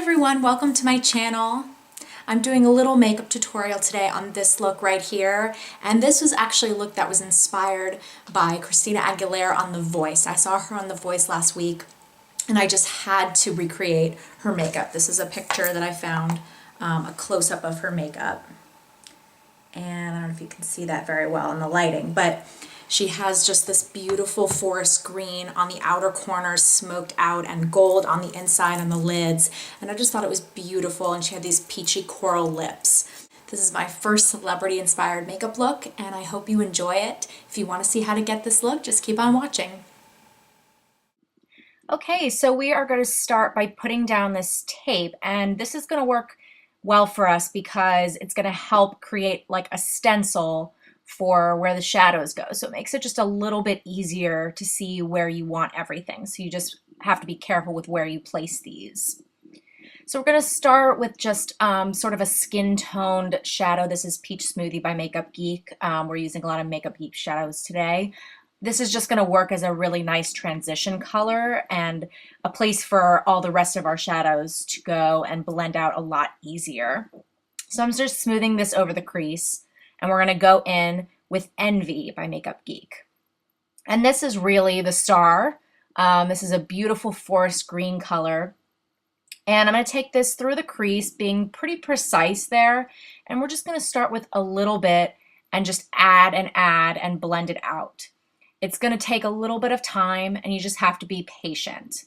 everyone, welcome to my channel. I'm doing a little makeup tutorial today on this look right here, and this was actually a look that was inspired by Christina Aguilera on The Voice. I saw her on The Voice last week and I just had to recreate her makeup. This is a picture that I found, a close-up of her makeup, and I don't know if you can see that very well in the lighting, but she has just this beautiful forest green on the outer corners, smoked out, and gold on the inside on the lids. And I just thought it was beautiful, and she had these peachy coral lips. This is my first celebrity-inspired makeup look, and I hope you enjoy it. If you want to see how to get this look, just keep on watching. Okay, so we are going to start by putting down this tape, and this is going to work well for us because it's going to help create like a stencil for where the shadows go. So it makes it just a little bit easier to see where you want everything. So you just have to be careful with where you place these. So we're going to start with just sort of a skin-toned shadow. This is Peach Smoothie by Makeup Geek. We're using a lot of Makeup Geek shadows today. This is just going to work as a really nice transition color and a place for all the rest of our shadows to go and blend out a lot easier. So I'm just smoothing this over the crease. And we're going to go in with Envy by Makeup Geek. And this is really the star. This is a beautiful forest green color. And I'm going to take this through the crease, being pretty precise there. And we're just going to start with a little bit and just add and blend it out. It's going to take a little bit of time, and you just have to be patient.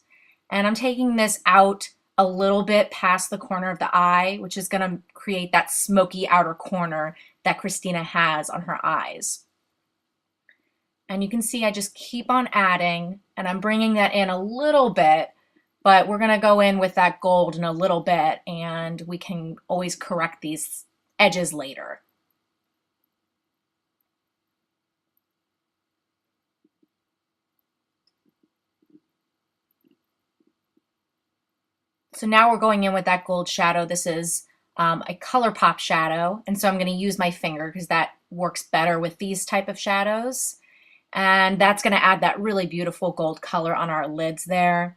And I'm taking this out a little bit past the corner of the eye, which is going to create that smoky outer corner that Christina has on her eyes. And you can see I just keep on adding, and I'm bringing that in a little bit, but we're going to go in with that gold in a little bit, and we can always correct these edges later. So now we're going in with that gold shadow. This is a Colourpop shadow, and so I'm going to use my finger because that works better with these type of shadows. And that's going to add that really beautiful gold color on our lids there.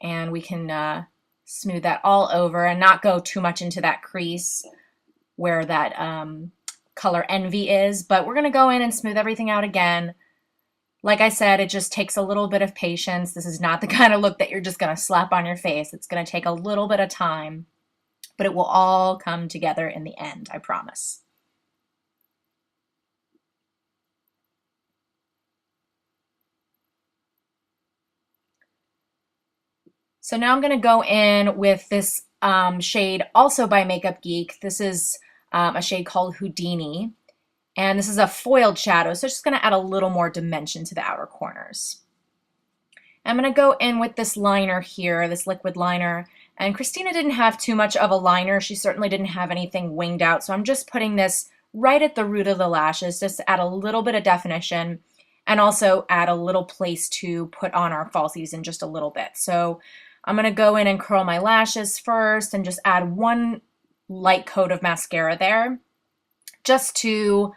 And we can smooth that all over and not go too much into that crease where that color Envy is. But we're going to go in and smooth everything out again. Like I said, it just takes a little bit of patience. This is not the kind of look that you're just going to slap on your face. It's going to take a little bit of time, but it will all come together in the end, I promise. So now I'm going to go in with this shade also by Makeup Geek. This is a shade called Houdini. And this is a foiled shadow, so it's just going to add a little more dimension to the outer corners. I'm going to go in with this liner here, this liquid liner. And Christina didn't have too much of a liner. She certainly didn't have anything winged out. So I'm just putting this right at the root of the lashes, just to add a little bit of definition and also add a little place to put on our falsies in just a little bit. So I'm going to go in and curl my lashes first and just add one light coat of mascara there just to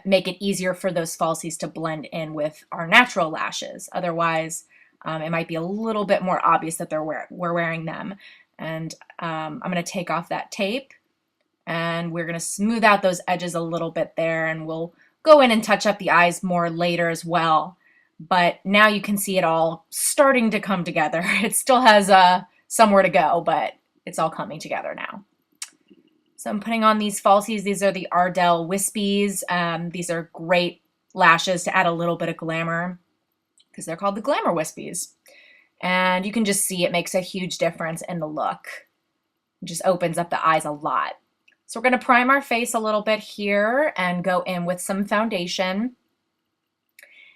make it easier for those falsies to blend in with our natural lashes. Otherwise, it might be a little bit more obvious that we're wearing them. And I'm going to take off that tape, and we're going to smooth out those edges a little bit there, and we'll go in and touch up the eyes more later as well. But now you can see it all starting to come together. It still has somewhere to go, but it's all coming together now. So I'm putting on these falsies. These are the Ardell wispies. These are great lashes to add a little bit of glamour because they're called the glamour wispies. And you can just see it makes a huge difference in the look. It just opens up the eyes a lot. So we're going to prime our face a little bit here and go in with some foundation.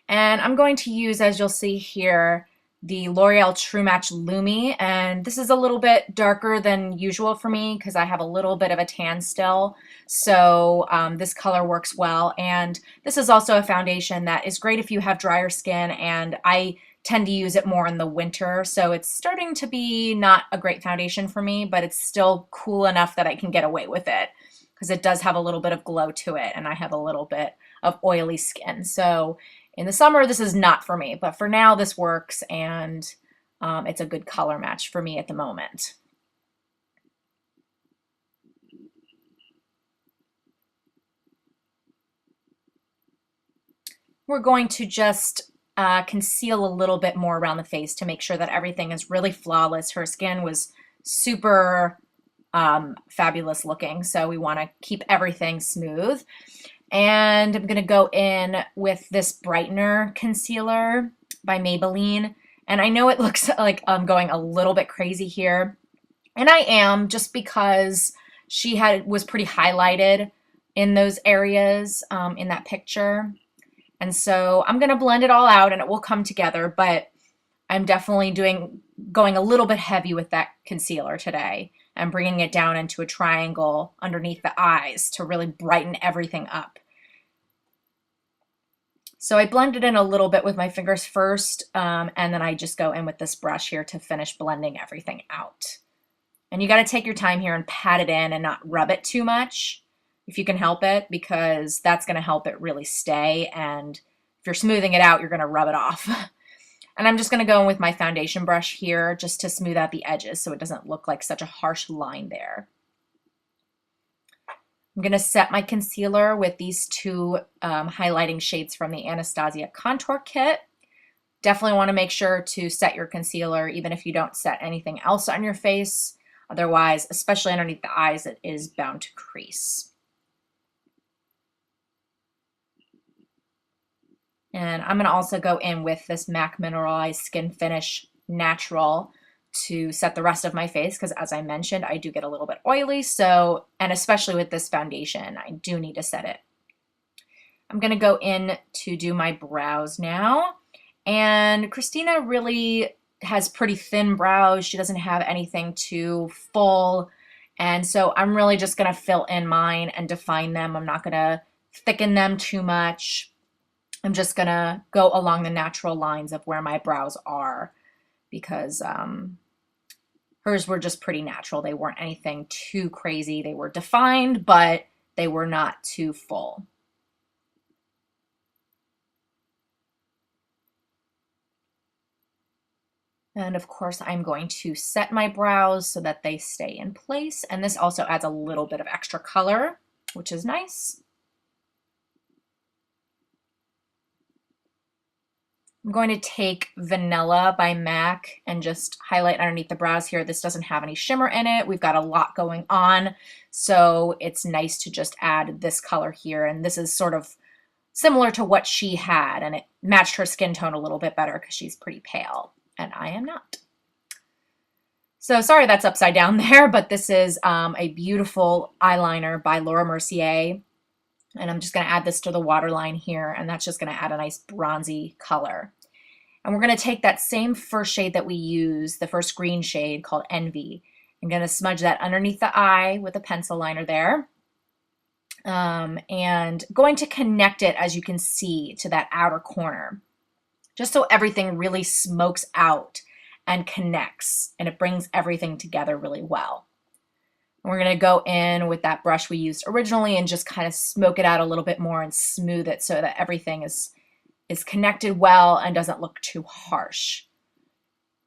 And I'm going to use, as you'll see here, the L'Oreal True Match Lumi, and this is a little bit darker than usual for me because I have a little bit of a tan still, so this color works well. And this is also a foundation that is great if you have drier skin, and I tend to use it more in the winter, so it's starting to be not a great foundation for me, but it's still cool enough that I can get away with it because it does have a little bit of glow to it, and I have a little bit of oily skin. So in the summer, this is not for me, but for now, this works, and it's a good color match for me at the moment. we're going to just conceal a little bit more around the face to make sure that everything is really flawless. Her skin was super fabulous looking, so we want to keep everything smooth. And I'm going to go in with this brightener concealer by Maybelline. And I know it looks like I'm going a little bit crazy here, and I am, just because she was pretty highlighted in those areas in that picture. And so I'm going to blend it all out and it will come together, but I'm definitely going a little bit heavy with that concealer today and bringing it down into a triangle underneath the eyes to really brighten everything up. So I blended in a little bit with my fingers first, and then I just go in with this brush here to finish blending everything out. And you got to take your time here and pat it in and not rub it too much if you can help it, because that's going to help it really stay. And if you're smoothing it out, you're going to rub it off. And I'm just going to go in with my foundation brush here just to smooth out the edges so it doesn't look like such a harsh line there. I'm going to set my concealer with these two highlighting shades from the Anastasia Contour Kit. Definitely want to make sure to set your concealer even if you don't set anything else on your face. Otherwise, especially underneath the eyes, it is bound to crease. And I'm going to also go in with this MAC Mineralized Skin Finish Natural to set the rest of my face, because as I mentioned, I do get a little bit oily, so, and especially with this foundation, I do need to set it. I'm going to go in to do my brows now, and Christina really has pretty thin brows. She doesn't have anything too full, and so I'm really just going to fill in mine and define them. I'm not going to thicken them too much. I'm just going to go along the natural lines of where my brows are, because hers were just pretty natural. They weren't anything too crazy. They were defined, but they were not too full. And of course, I'm going to set my brows so that they stay in place. And this also adds a little bit of extra color, which is nice. I'm going to take Vanilla by MAC and just highlight underneath the brows here. This doesn't have any shimmer in it. We've got a lot going on, so it's nice to just add this color here. And this is sort of similar to what she had, and it matched her skin tone a little bit better because she's pretty pale, and I am not. So sorry that's upside down there, but this is a beautiful eyeliner by Laura Mercier. And I'm just going to add this to the waterline here, and that's just going to add a nice bronzy color. And we're going to take that same first shade that we used, the first green shade called Envy. I'm going to smudge that underneath the eye with a pencil liner there. And going to connect it, as you can see, to that outer corner, just so everything really smokes out and connects, and it brings everything together really well. We're going to go in with that brush we used originally and just kind of smoke it out a little bit more and smooth it so that everything is connected well and doesn't look too harsh.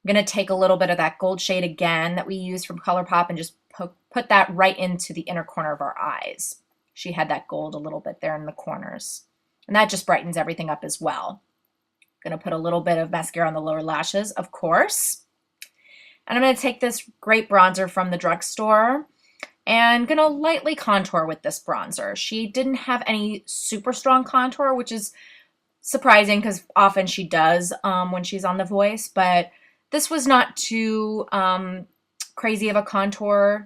I'm going to take a little bit of that gold shade again that we used from Colourpop and just put that right into the inner corner of our eyes. She had that gold a little bit there in the corners. And that just brightens everything up as well. I'm going to put a little bit of mascara on the lower lashes, of course. And I'm going to take this great bronzer from the drugstore and going to lightly contour with this bronzer. She didn't have any super strong contour, which is surprising because often she does when she's on The Voice, but this was not too crazy of a contour.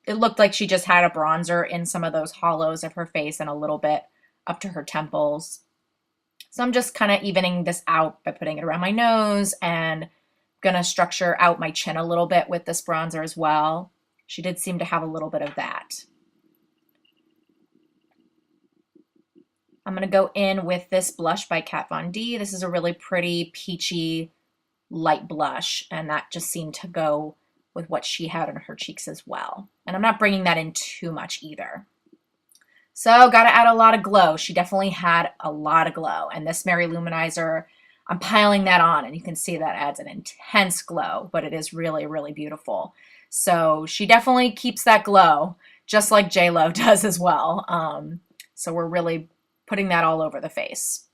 It looked like she just had a bronzer in some of those hollows of her face and a little bit up to her temples. So I'm just kind of evening this out by putting it around my nose and going to structure out my chin a little bit with this bronzer as well. She did seem to have a little bit of that. I'm going to go in with this blush by Kat Von D. This is a really pretty peachy light blush, and that just seemed to go with what she had on her cheeks as well. And I'm not bringing that in too much either. So got to add a lot of glow. She definitely had a lot of glow. And this Mary Luminizer, I'm piling that on, and you can see that adds an intense glow, but it is really, really beautiful. So she definitely keeps that glow, just like J-Lo does as well. So we're really putting that all over the face.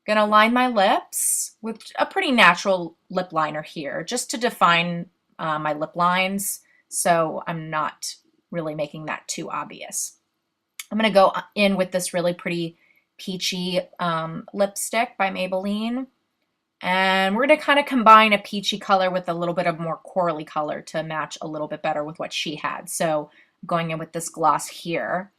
Gonna line my lips with a pretty natural lip liner here, just to define my lip lines, so I'm not really making that too obvious. I'm gonna go in with this really pretty peachy lipstick by Maybelline. And we're gonna kind of combine a peachy color with a little bit of more corally color to match a little bit better with what she had. So I'm going in with this gloss here.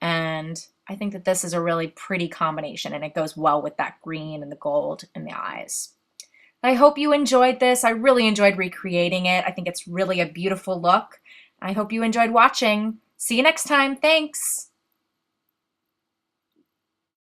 And I think that this is a really pretty combination, and it goes well with that green and the gold in the eyes. I hope you enjoyed this. I really enjoyed recreating it. I think it's really a beautiful look. I hope you enjoyed watching. See you next time. Thanks.